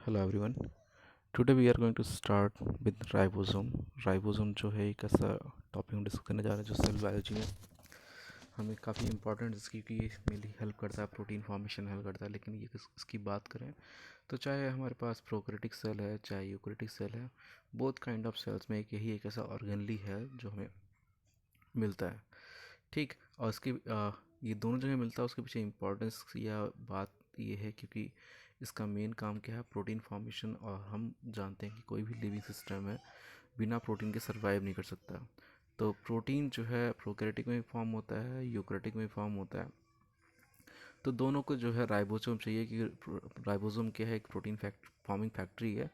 Hello everyone. Today we are going to start with ribosome. Ribosome जो है एक ऐसा टॉपिक हम डिस्कस करने जा रहे हैं जो सेल बायोलॉजी में हमें काफ़ी इंपॉर्टेंट, इसकी कि ये मेनली हेल्प करता है, प्रोटीन फॉर्मेशन हेल्प करता है। लेकिन ये इसकी बात करें तो चाहे हमारे पास प्रोकैरियोटिक सेल है चाहे यूकैरियोटिक सेल है, बोथ काइंड ऑफ सेल्स में एक ऐसा ऑर्गेनली है जो हमें मिलता है। ठीक। और ये दोनों जगह मिलता है, उसके पीछे इम्पोर्टेंस या बात ये है क्योंकि इसका मेन काम क्या है, प्रोटीन फॉर्मेशन। और हम जानते हैं कि कोई भी लिविंग सिस्टम है बिना प्रोटीन के सर्वाइव नहीं कर सकता। तो प्रोटीन जो है प्रोकैरियोटिक में भी फॉर्म होता है, यूकैरियोटिक में भी फॉर्म होता है। तो दोनों को जो है राइबोसोम चाहिए कि राइबोसोम क्या है, एक प्रोटीन फॉर्मिंग फैक्ट्री है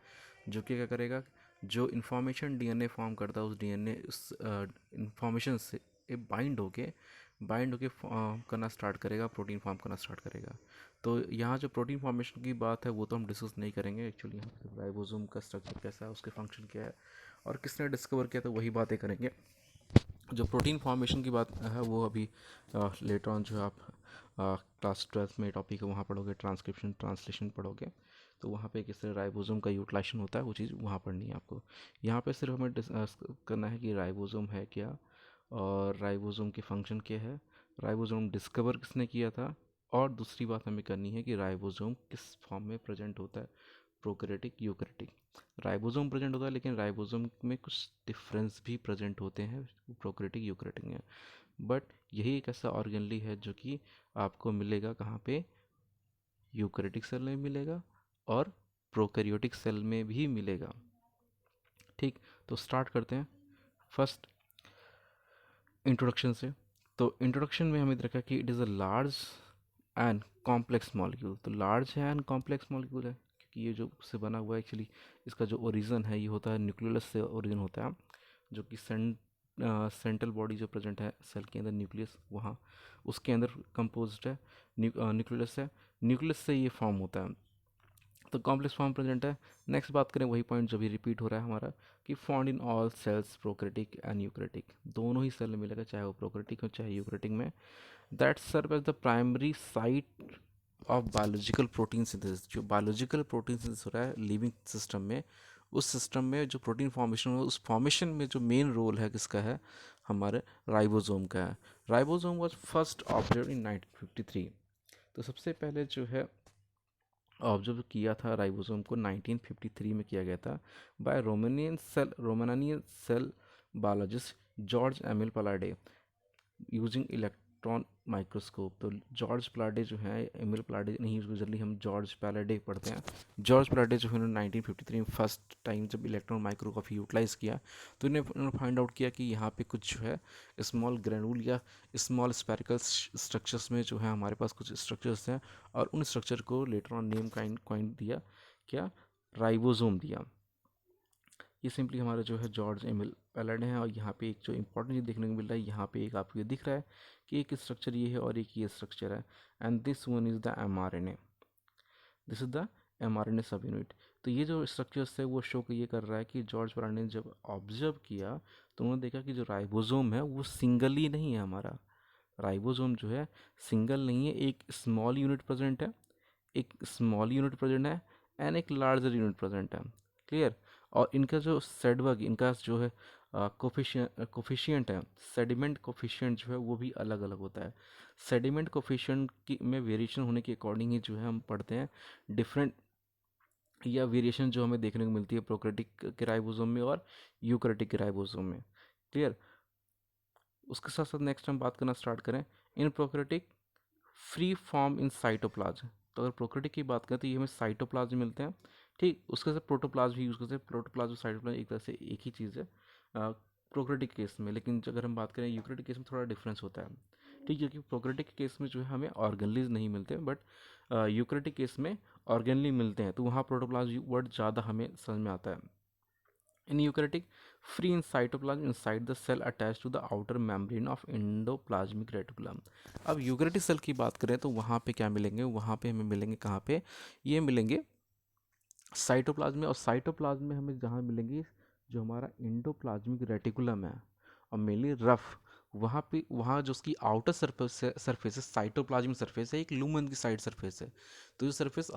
जो कि क्या करेगा, जो इन्फॉर्मेशन डीएनए फॉर्म करता है उस डीएनए उस इंफॉर्मेशन से बाइंड होके करना स्टार्ट करेगा, प्रोटीन फॉर्म करना स्टार्ट करेगा। तो यहाँ जो प्रोटीन फॉर्मेशन की बात है वो तो हम डिस्कस नहीं करेंगे। एक्चुअली यहाँ पे राइबोसोम का स्ट्रक्चर कैसा है, उसके फंक्शन क्या है और किसने डिस्कवर किया, तो वही बातें करेंगे। जो प्रोटीन फॉर्मेशन की बात है वो अभी लेटर ऑन जो है आप क्लास 12 में टॉपिक है वहाँ पढ़ोगे, ट्रांसक्रिप्शन ट्रांसलेशन पढ़ोगे। तो वहाँ पे किस तरह राइबोसोम का यूटिलाइजेशन होता है वो चीज़ वहाँ पढ़नी है आपको। यहाँ पे सिर्फ हमें डिस्कस करना है कि राइबोसोम है क्या और राइबोसोम की फ़ंक्शन क्या है, राइबोसोम डिस्कवर किसने किया था, और दूसरी बात हमें करनी है कि राइबोसोम किस फॉर्म में प्रेजेंट होता है, प्रोकैरियोटिक यूकैरियोटिक। राइबोसोम प्रेजेंट होता है लेकिन राइबोसोम में कुछ डिफरेंस भी प्रेजेंट होते हैं प्रोकैरियोटिक यूकैरियोटिक में। बट यही एक ऐसा ऑर्गेनली है जो कि आपको मिलेगा कहाँ पे, यूकैरियोटिक सेल में मिलेगा और प्रोकैरियोटिक सेल में भी मिलेगा। ठीक। तो स्टार्ट करते हैं फर्स्ट इंट्रोडक्शन से। तो इंट्रोडक्शन में हमें देखा कि it is a large and complex molecule. तो लार्ज है एंड कॉम्प्लेक्स मॉलिक्यूल है क्योंकि ये जो से बना हुआ है एक्चुअली, इसका जो ओरिजिन है ये होता है न्यूक्लियस से ओरिजिन होता है, जो कि सेंट्रल बॉडी जो प्रेजेंट है सेल के अंदर, न्यूक्लियस वहाँ उसके अंदर कंपोज्ड है, न्यूक्लियस है, न्यूक्लियस से ये फॉर्म होता है। तो कॉम्प्लेक्स फॉर्म प्रेजेंट है। नेक्स्ट बात करें वही पॉइंट जो भी रिपीट हो रहा है हमारा, कि found in all cells prokaryotic and eukaryotic, दोनों ही सेल में मिलेगा चाहे वो प्रोकैरियोटिक हो चाहे यूकैरियोटिक में। That serve as the primary site of biological protein synthesis. जो बायोलॉजिकल प्रोटीन सिंथेसिस हो रहा है लिविंग सिस्टम में, उस सिस्टम में जो प्रोटीन फॉर्मेशन हो उस फॉर्मेशन में जो मेन रोल है किसका है, हमारे राइबोसोम का है। Ribosome was first observe in 1953। तो सबसे पहले जो है ऑब्जर्व किया था राइबोसोम को 1953 में किया गया था by Romanian cell biologist George Emil Palade using electron microscope. तो जॉर्ज प्लाडे जो है, एमिल प्लाडे नहीं, उसको जल्दी हम जॉर्ज प्लाडे पढ़ते हैं। जॉर्ज प्लाडे जो है उन्होंने 1953 में फर्स्ट टाइम जब इलेक्ट्रॉन माइक्रोग्राफी यूटिलाइज़ किया तो उन्होंने फाइंड आउट किया कि यहाँ पे कुछ जो है स्मॉल ग्रेनुल या स्मॉल स्पेरिकल स्ट्रक्चर्स में जो है हमारे पास कुछ स्ट्रक्चर्स हैं, और उन स्ट्रक्चर को लेटर ऑन नेम काइंड दिया, क्या, राइबोसोम दिया। ये सिंपली हमारा जो है जॉर्ज एमिल पैलड है। और यहाँ पे एक जो इंपॉर्टेंट चीज़ देखने को मिल रहा है, यहाँ पे एक आपको ये दिख रहा है कि एक स्ट्रक्चर ये है और एक ये स्ट्रक्चर है, and this one is the mRNA। This is the mRNA सब यूनिट। तो ये जो स्ट्रक्चर्स है वो शो ये कर रहा है कि जॉर्ज पैलड ने जब ऑब्जर्व किया तो उन्होंने देखा कि जो राइबोसोम है वो सिंगल ही नहीं है हमारा। राइबोसोम जो है सिंगल नहीं है, एक स्मॉल यूनिट प्रेजेंट है, एक स्मॉल यूनिट प्रेजेंट है एंड एक लार्जर यूनिट प्रेजेंट है। क्लियर। और इनका जो सेडवर्ग, इनका जो है कोफिशियंट है, सेडिमेंट कोफिशियंट जो है वो भी अलग अलग होता है। सेडिमेंट कोफिशियंट की में वेरिएशन होने के अकॉर्डिंग ही जो है हम पढ़ते हैं डिफरेंट, या वेरिएशन जो हमें देखने को मिलती है प्रोकैरियोटिक के राइबोसोम में और यूकैरियोटिक के राइबोसोम में। क्लियर। उसके साथ साथ नेक्स्ट हम बात करना स्टार्ट करें इन prokaryotic free form in cytoplasm. तो अगर प्रोकैरियोटिक की बात करें तो ये हमें साइटोप्लाज्म मिलते हैं। ठीक। उसके साथ प्रोटोप्लाज्म भी यूज़ करते हैं। प्रोटोप्लाज्म और साइटोप्लाज्म एक तरह से एक ही चीज़ है प्रोकैरियोटिक केस में, लेकिन अगर हम बात करें यूकैरियोटिक केस में थोड़ा डिफरेंस होता है। ठीक। क्योंकि प्रोकैरियोटिक केस में जो है हमें ऑर्गेनलीज नहीं मिलते, बट यूकैरियोटिक केस में ऑर्गेनली मिलते हैं, तो वहाँ प्रोटोप्लाज्म वर्ड ज़्यादा हमें समझ में आता है। In eukaryotic, free in cytoplasm inside the cell attached to the outer membrane of endoplasmic reticulum। अब यूकैरियोटिक सेल की बात करें तो वहाँ पे क्या मिलेंगे, वहाँ पे हमें मिलेंगे कहाँ पे, ये मिलेंगे साइटोप्लाज्म में। और साइटोप्लाज्म में हमें जहाँ मिलेंगी जो हमारा एंडोप्लाज्मिक रेटिकुलम है, और मेनली रफ वहाँ जो उसकी आउटर सरफेस है, साइटोप्लाज्मिक सरफेस है, एक लूमन की साइड सरफेस है। तो जो सरफेस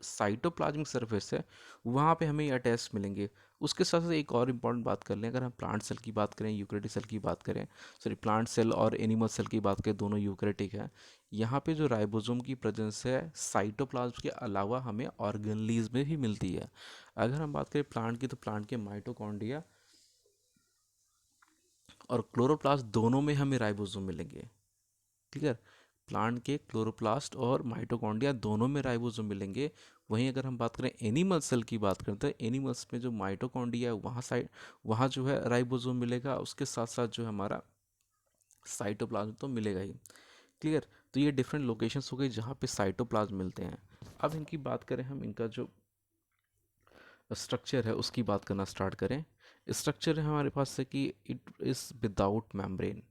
साइटोप्लाज्मिक सरफेस है, वहाँ पे हमें अटैच मिलेंगे। उसके साथ साथ एक और इम्पॉर्टेंट बात कर लें, अगर हम प्लांट सेल की बात करें, यूकेरियोटिक सेल की बात करें, सॉरी प्लांट सेल और एनिमल सेल की बात करें, दोनों यूकेरियोटिक है। यहाँ पे जो राइबोसोम की प्रेजेंस है साइटोप्लाज्म के अलावा हमें ऑर्गेनलीज में भी मिलती है। अगर हम बात करें प्लांट की, तो प्लांट के माइटोकॉन्ड्रिया और क्लोरोप्लास्ट दोनों में हमें राइबोसोम मिलेंगे। क्लियर? प्लांट के क्लोरोप्लास्ट और माइटोकॉन्ड्रिया दोनों में राइबोसोम मिलेंगे। वहीं अगर हम बात करें एनिमल सेल की बात करें, तो एनिमल्स में जो माइटोकॉन्ड्रिया है वहाँ जो है राइबोसोम मिलेगा, उसके साथ साथ जो है हमारा साइटोप्लाज्म तो मिलेगा ही। क्लियर? तो ये डिफरेंट लोकेशंस हो गई जहाँ पे साइटोप्लाज्म मिलते हैं। अब इनकी बात करें, हम इनका जो स्ट्रक्चर है उसकी बात करना स्टार्ट करें। स्ट्रक्चर है हमारे पास से कि इट इज़ विदाउट मेम्ब्रेन।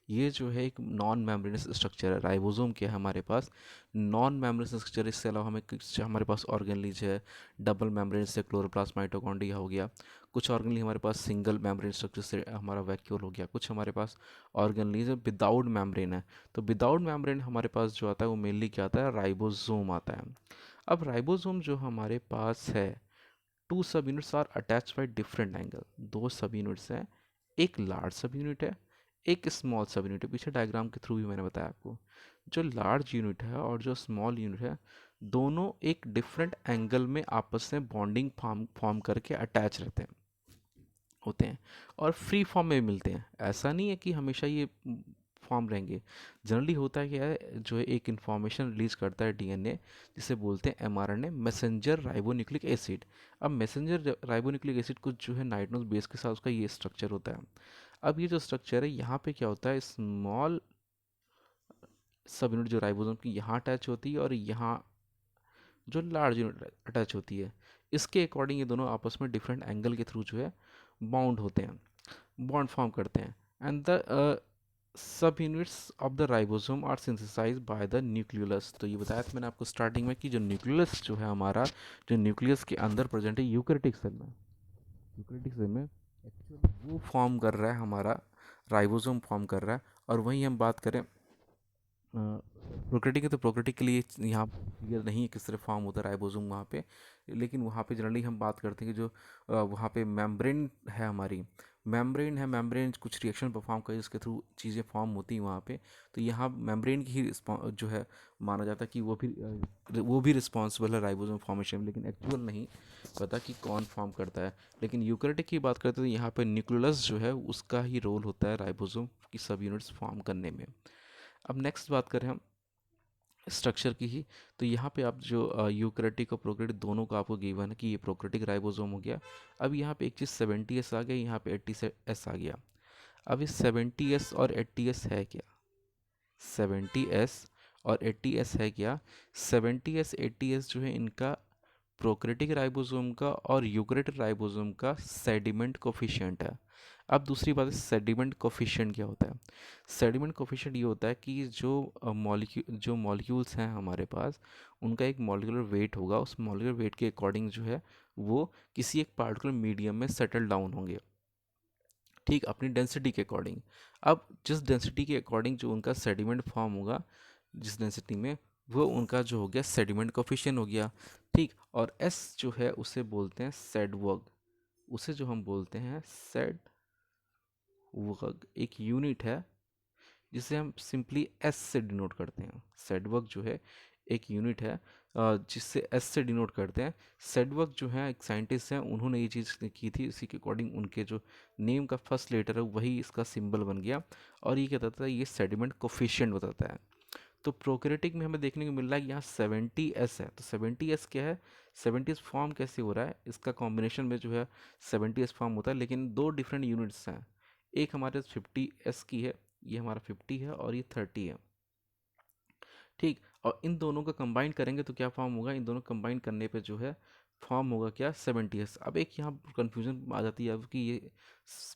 ये जो है एक नॉन मेम्ब्रेनस स्ट्रक्चर है। राइबोसोम क्या है हमारे पास? Non membranous structure. इसके अलावा हमारे पास ऑर्गेनलीज है, डबल मेम्ब्रेन से क्लोरोप्लास्ट माइटोकॉन्ड्रिया हो गया। कुछ ऑर्गेनली हमारे पास सिंगल मेम्ब्रेन स्ट्रक्चर से हमारा वैक्यूल हो गया। कुछ हमारे पास ऑर्गेनलीज विदाउट मेम्ब्रेन है। तो विदाउट मेम्ब्रेन हमारे पास जो आता है वो मेनली क्या आता है? राइबोसोम आता है। अब राइबोसोम जो हमारे पास है, two sub units are attach by different angle. दो सब यूनिट्स हैं, एक लार्ज सब यूनिट है, एक स्मॉल सब यूनिट है। पीछे डायग्राम के थ्रू भी मैंने बताया आपको। जो लार्ज यूनिट है और जो स्मॉल यूनिट है, दोनों एक डिफरेंट एंगल में आपस में बॉन्डिंग फॉर्म करके अटैच रहते हैं, होते हैं, और फ्री फॉर्म में मिलते हैं। ऐसा नहीं है कि हमेशा ये फॉर्म रहेंगे। जनरली होता है क्या है, जो है एक इंफॉर्मेशन रिलीज करता है डीएनए, जिसे बोलते हैं एमआरएनए, मैसेंजर राइबोन्यूक्लिक एसिड। अब मैसेंजर राइबोन्यूक्लिक एसिड कुछ जो है नाइट्रोस बेस के साथ उसका ये स्ट्रक्चर होता है। अब ये जो स्ट्रक्चर है, यहाँ पे क्या होता है, स्मॉल सब यूनिट जो राइबोसोम की यहाँ अटैच होती है और यहाँ जो लार्ज यूनिट अटैच होती है, इसके अकॉर्डिंग ये दोनों आपस में डिफरेंट एंगल के थ्रू जो है बाउंड होते हैं, बॉन्ड फॉर्म करते हैं। And the sub units of the ribosome are synthesize by the nucleolus. तो ये बताया था मैंने आपको स्टार्टिंग में कि जो न्यूक्लियोलस जो है हमारा, जो न्यूक्लियस के अंदर प्रेजेंट है यूकेरियोटिक सेल में, यूकेरियोटिक सेल में एक्चुअली वो फॉर्म कर रहा है हमारा, राइबोसोम फॉर्म कर रहा है। और वहीं हम बात करें प्रोक्रेटिक है, तो प्रोक्रेटिक के लिए यहाँ क्लियर नहीं है किस तरह फॉर्म होता है राइबोसोम वहाँ पे। लेकिन वहाँ पे जनरली हम बात करते हैं कि जो वहाँ पे मेम्ब्रेन है, हमारी मेम्ब्रेन है, मेम्ब्रेन कुछ रिएक्शन परफॉर्म करे जिसके थ्रू चीज़ें फॉर्म होती हैं वहाँ पे। तो यहाँ मेम्ब्रेन की ही जो है माना जाता है कि वो भी रिस्पॉन्सिबल है राइबोसोम फॉर्मेशन में, लेकिन एक्चुअल नहीं पता कि कौन फॉर्म करता है। लेकिन यूकेरियोटिक की बात करते हैं तो यहाँ पे न्यूक्लियोलस जो है उसका ही रोल होता है राइबोसोम की सब यूनिट्स फॉर्म करने में। अब नेक्स्ट बात करें हम स्ट्रक्चर की ही, तो यहाँ पे आप जो यूकेरियोटिक और प्रोकैरियोटिक दोनों का आपको गिवन है कि ये प्रोकैरियोटिक राइबोसोम हो गया। अब यहाँ पे एक चीज़ 70S आ गया, यहाँ पे 80S आ गया। अब इस 70S और 80S है क्या? 70S और 80S है क्या? 70S 80S जो है इनका प्रोकैरियोटिक राइबोसोम का और यूकेरियोटिक राइबोसोम का सेडिमेंट कोफिशिएंट है। अब दूसरी बात है, सेडिमेंट कोफिशिएंट क्या होता है? सेडिमेंट कोफिशिएंट ये होता है कि जो मॉलिक्यूल्स हैं हमारे पास, उनका एक मॉलिक्यूलर वेट होगा। उस मॉलिक्यूलर वेट के अकॉर्डिंग जो है वो किसी एक पार्टिकुलर मीडियम में सेटल डाउन होंगे, ठीक, अपनी डेंसिटी के अकॉर्डिंग। अब जिस डेंसिटी के अकॉर्डिंग जो उनका सेडिमेंट फॉर्म होगा, जिस डेंसिटी में, वो उनका जो हो गया सेडिमेंट कोफिशिएंट हो गया, ठीक। और एस जो है उसे बोलते हैं सेडवर्ग, उसे जो हम बोलते हैं सेडवर्ग, एक यूनिट है जिसे हम सिंपली एस से डिनोट करते हैं। सेडवर्ग जो है एक यूनिट है जिससे एस से डिनोट करते हैं। सेडवर्ग जो है एक साइंटिस्ट हैं, उन्होंने ये चीज़ की थी, इसी के अकॉर्डिंग उनके जो नेम का फर्स्ट लेटर है वही इसका सिंबल बन गया। और ये क्या बताता है? ये सेडिमेंट कोफिशिएंट बताता है। तो प्रोकैरियोटिक में हमें देखने को मिल रहा है कि यहाँ 70S है। तो 70S क्या है? 70S फॉर्म कैसे हो रहा है? इसका कॉम्बिनेशन में जो है 70S फॉर्म होता है, लेकिन दो डिफरेंट यूनिट्स हैं। एक हमारे 50S की है, ये हमारा 50 है, और ये 30 है, ठीक। और इन दोनों का कंबाइन करेंगे तो क्या फॉर्म होगा? इन दोनों कंबाइन करने पे जो है फॉर्म होगा क्या? 70S। अब एक यहाँ कन्फ्यूजन आ जाती है अब कि ये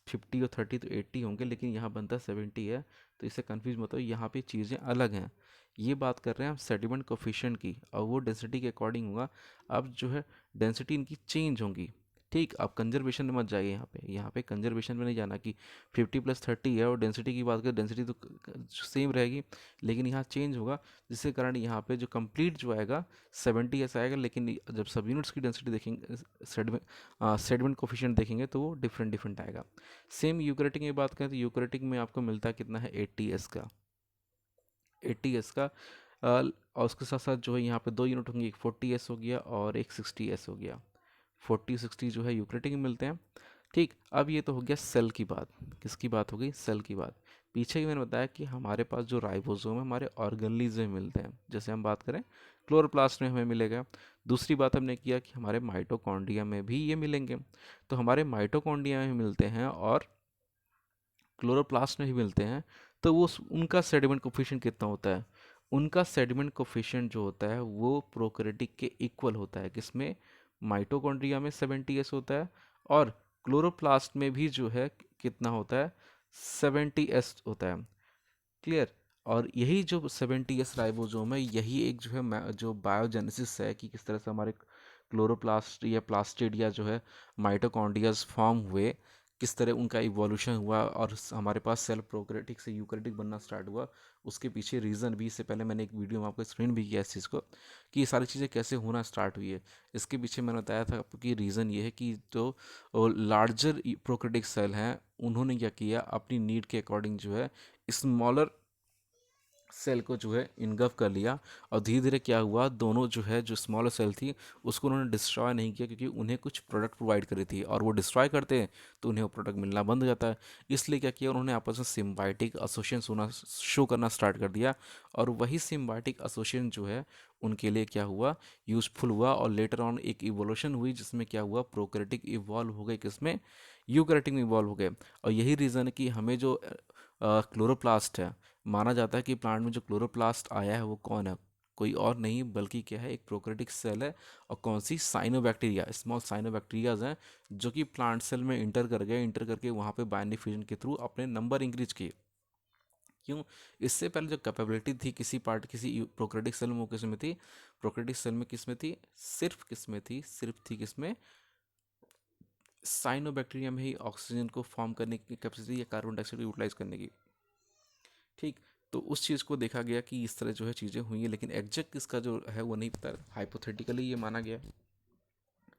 50 और 30 तो 80 होंगे, लेकिन यहाँ बनता 70 है। तो इससे कन्फ्यूज मत हो, यहाँ पे चीज़ें अलग हैं। ये बात कर रहे हैं हम सेडिमेंट कोफिशिएंट की, और वो डेंसिटी के अकॉर्डिंग होगा। अब जो है डेंसिटी इनकी चेंज होंगी, ठीक, आप कंजर्वेशन में मत जाइए, यहाँ पे कंजर्वेशन में नहीं जाना कि 50+30 है और डेंसिटी की बात करें, डेंसिटी तो सेम रहेगी, लेकिन यहाँ चेंज होगा, जिसके कारण यहाँ पे जो कंप्लीट जो आएगा 70s आएगा, लेकिन जब सब यूनिट्स की डेंसिटी देखेंगे, सेडमेंट कोफिशिएंट देखेंगे तो वो डिफरेंट डिफरेंट आएगा। सेम यूक्रेटिक की बात करें तो यूक्रेटिक में आपको मिलता है कितना है, 80s का, 80s का। और उसके साथ साथ जो है यहाँ पे दो यूनिट होंगे, एक 40s हो गया और एक 60s हो गया। 40 60 जो है यूक्रेटिक में मिलते हैं। ठीक, अब ये तो हो गया सेल की बात। किसकी बात हो गई, सेल की बात। पीछे ही मैंने बताया कि हमारे पास जो राइबोसोम है हमारे ऑर्गेनलीज में मिलते हैं, जैसे हम बात करें क्लोरोप्लास्ट में हमें मिलेगा। दूसरी बात हमने किया कि हमारे माइटोकॉन्ड्रिया में भी ये मिलेंगे। तो हमारे माइटोकॉन्ड्रिया में मिलते हैं और क्लोरोप्लास्ट में भी मिलते हैं। तो वो उनका सेडिमेंट कोफिशिएंट कितना होता है, उनका सेडिमेंट कोफिशिएंट जो होता है वो प्रोकैरियोटिक के इक्वल होता है। किसमें, माइटोकॉन्ड्रिया में 70s होता है, और क्लोरोप्लास्ट में भी जो है कितना होता है, 70s होता है। क्लियर। और यही जो 70s राइबोसोम है, यही एक जो है जो बायोजेनेसिस है कि किस तरह से हमारे क्लोरोप्लास्ट या प्लास्टिड या जो है माइटोकॉन्ड्रियाज फॉर्म हुए, किस तरह उनका इवोल्यूशन हुआ और हमारे पास सेल प्रोकैरियोटिक से यूकैरियोटिक बनना स्टार्ट हुआ। उसके पीछे रीज़न भी, इससे पहले मैंने एक वीडियो में आपको एक्सप्लेन भी किया इस चीज़ को कि ये सारी चीज़ें कैसे होना स्टार्ट हुई है। इसके पीछे मैंने बताया था आपको कि रीज़न ये है कि जो लार्जर प्रोकैरियोटिक सेल हैं उन्होंने क्या किया, अपनी नीड के अकॉर्डिंग जो है स्मॉलर सेल को जो है इनगल्फ कर लिया। और धीरे धीरे क्या हुआ, दोनों जो है जो स्मॉलर सेल थी उसको उन्होंने डिस्ट्रॉय नहीं किया, क्योंकि उन्हें कुछ प्रोडक्ट प्रोवाइड करी थी, और वो डिस्ट्रॉय करते हैं तो उन्हें वो प्रोडक्ट मिलना बंद हो जाता है। इसलिए क्या किया उन्होंने, आपस में सिम्बायोटिक एसोसिएशन होना शो करना स्टार्ट कर दिया। और वही सिम्बायोटिक एसोसिएशन जो है उनके लिए क्या हुआ, यूजफुल हुआ। और लेटर ऑन एक इवोल्यूशन हुई जिसमें क्या हुआ, प्रोकैरियोटिक इवॉल्व हो गए, किसमें, यूकैरियोटिक में इवॉल्व हो गए। और यही रीज़न है कि हमें जो क्लोरोप्लास्ट है, माना जाता है कि प्लांट में जो क्लोरोप्लास्ट आया है वो कौन है, कोई और नहीं बल्कि क्या है, एक प्रोकैरियोटिक सेल है। और कौन सी, साइनोबैक्टीरिया, स्मॉल साइनोबैक्टीरियाज हैं जो कि प्लांट सेल में इंटर कर गए, इंटर करके वहाँ पे बाइंडिंग फ्यूजन के थ्रू अपने नंबर इंक्रीज किए। क्यों, इससे पहले जो कैपेबिलिटी थी किसी पार्ट, किसी प्रोकैरियोटिक सेल में, वो किस में थी, प्रोकैरियोटिक सेल में किस में थी, सिर्फ किस में थी, सिर्फ थी किसमें, साइनोबैक्टीरिया में ही ऑक्सीजन को फॉर्म करने की कैपेसिटी या कार्बन डाइऑक्साइड को यूटिलाइज करने की। ठीक। तो उस चीज़ को देखा गया कि इस तरह जो है चीज़ें हुई हैं, लेकिन एग्जैक्ट इसका जो है वो नहीं पता, हाइपोथेटिकली ये माना गया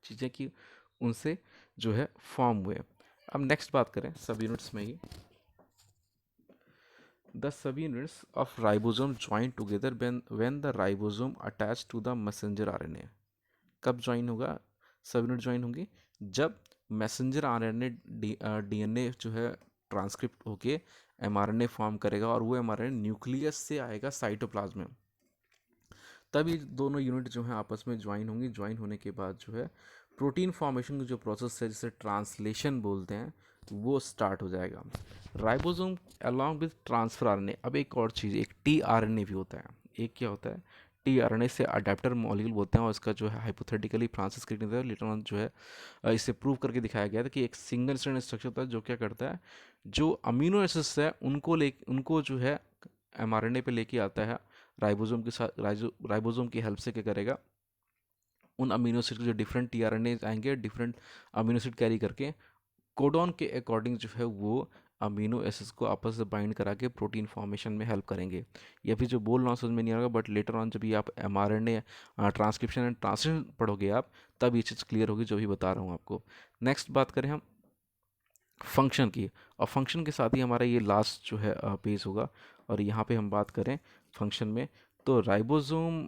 चीज़ें कि उनसे जो है फॉर्म हुए। अब नेक्स्ट बात करें सब यूनिट्स में ही, the sub units of ribosome join together when the ribosome attach to the messenger RNA. कब ज्वाइन होगा, सब यूनिट ज्वाइन होंगी जब मैसेंजर आरएनए डीएनए जो है ट्रांसक्रिप्ट होके एमआरएनए फॉर्म करेगा, और वो एमआरएनए न्यूक्लियस से आएगा साइटोप्लाज्म में। तब ये दोनों यूनिट जो हैं आपस में ज्वाइन होंगी। ज्वाइन होने के बाद जो है प्रोटीन फॉर्मेशन का जो प्रोसेस है, जिसे ट्रांसलेशन बोलते हैं, वो स्टार्ट हो जाएगा। Ribosome along with transfer RNA. अब एक और चीज़, एक टी आरएनए भी होता है। एक क्या होता है, टी आरएनए से अडेप्टर मॉलिक्यूल बोलते हैं, और इसका जो है हाइपोथेटिकली फ्रांसिस क्रिक ने लेटर ऑन जो है इसे प्रूव करके दिखाया गया था कि एक सिंगल स्ट्रैंड स्ट्रक्चर होता है जो क्या करता है, जो अमीनो एसिड्स है उनको जो है एमआरएनए पे लेके आता है। राइबोसोम के साथ राइबोसोम की हेल्प से क्या करेगा, उन अमीनो एसिड के जो डिफरेंट टीआरएनए आएंगे, डिफरेंट अमीनो एसिड कैरी करके कोडॉन के अकॉर्डिंग जो है वो अमीनो एसिड्स को आपस में बाइंड करा के प्रोटीन फॉर्मेशन में हेल्प करेंगे। ये भी जो बोल रहा हूँ समझ में नहीं आ रहा, बट लेटर ऑन जब ये आप एमआरएनए ट्रांसक्रिप्शन एंड ट्रांसलेशन पढ़ोगे आप, तब ये चीज़ क्लियर होगी जो भी बता रहा हूँ आपको। नेक्स्ट बात करें हम फंक्शन की, और फंक्शन के साथ ही हमारा ये लास्ट जो है पेज होगा। और यहाँ पे हम बात करें फंक्शन में, तो राइबोसोम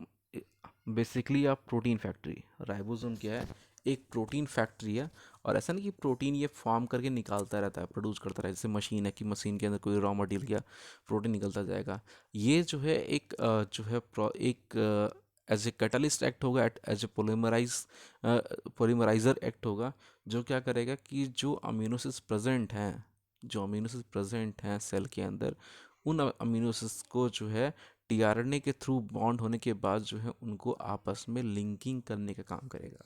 बेसिकली आप प्रोटीन फैक्ट्री, राइबोसोम क्या है, एक प्रोटीन फैक्ट्री है। और ऐसा नहीं कि प्रोटीन ये फॉर्म करके निकालता रहता है, प्रोड्यूस करता रहता है, जैसे मशीन है कि मशीन के अंदर कोई रॉ मटेरियल किया, प्रोटीन निकलता जाएगा। ये जो है एक जो है एक एज ए कैटलिस्ट एक्ट होगा, एज ए पोलीमराइजर एक्ट होगा, जो क्या करेगा कि जो अमीनोसिस प्रेजेंट हैं, जो अमीनोसिस प्रेजेंट हैं सेल के अंदर, उन अमीनोसिस को जो है टीआरएनए के थ्रू बॉन्ड होने के बाद जो है उनको आपस में लिंकिंग करने का काम करेगा।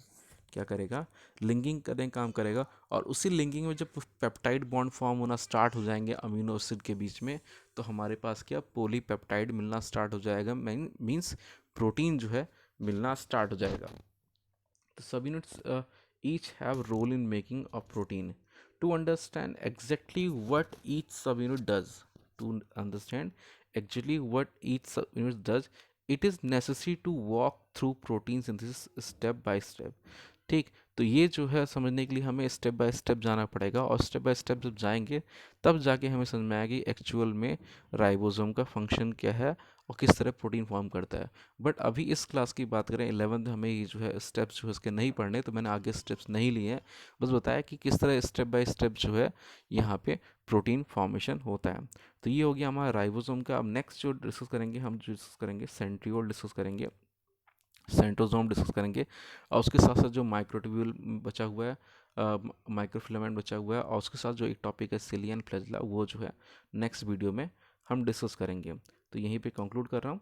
क्या करेगा, लिंकिंग करने का काम करेगा। और उसी लिंकिंग में जब पेप्टाइड बॉन्ड फॉर्म होना स्टार्ट हो जाएंगे अमीनो एसिड के बीच में, तो हमारे पास क्या, पॉलीपेप्टाइड मिलना स्टार्ट हो जाएगा, मीन्स प्रोटीन जो है मिलना स्टार्ट हो जाएगा। तो सब units each have role in making a protein. To understand exactly what each subunit does, to understand actually what each subunit does, it is necessary to walk through protein synthesis step by step. ठीक, तो ये जो है समझने के लिए हमें step by step जाना पड़ेगा, और स्टेप बाय स्टेप जब जाएंगे तब जाके हमें समझ में आएगी एक्चुअल में राइबोसोम का फंक्शन क्या है और किस तरह प्रोटीन फॉर्म करता है। बट अभी इस क्लास की बात करें 11th, हमें ये जो है स्टेप्स जो है इसके नहीं पढ़ने, तो मैंने आगे स्टेप्स नहीं लिए हैं, बस बताया कि किस तरह स्टेप बाय स्टेप जो है यहाँ पे प्रोटीन फॉर्मेशन होता है। तो ये हो गया हमारा राइबोसोम का। अब नेक्स्ट जो डिस्कस करेंगे, हम जो डिस्कस करेंगे सेंट्रियोल डिस्कस करेंगे, सेंट्रोसोम डिस्कस करेंगे, और उसके साथ साथ जो माइक्रोट्यूब्यूल बचा हुआ है, माइक्रोफिलामेंट बचा हुआ है, और उसके साथ जो एक टॉपिक है सिलियन फ्लैजेला, वो जो है नेक्स्ट वीडियो में हम डिस्कस करेंगे। तो यहीं पे कंक्लूड कर रहा हूँ।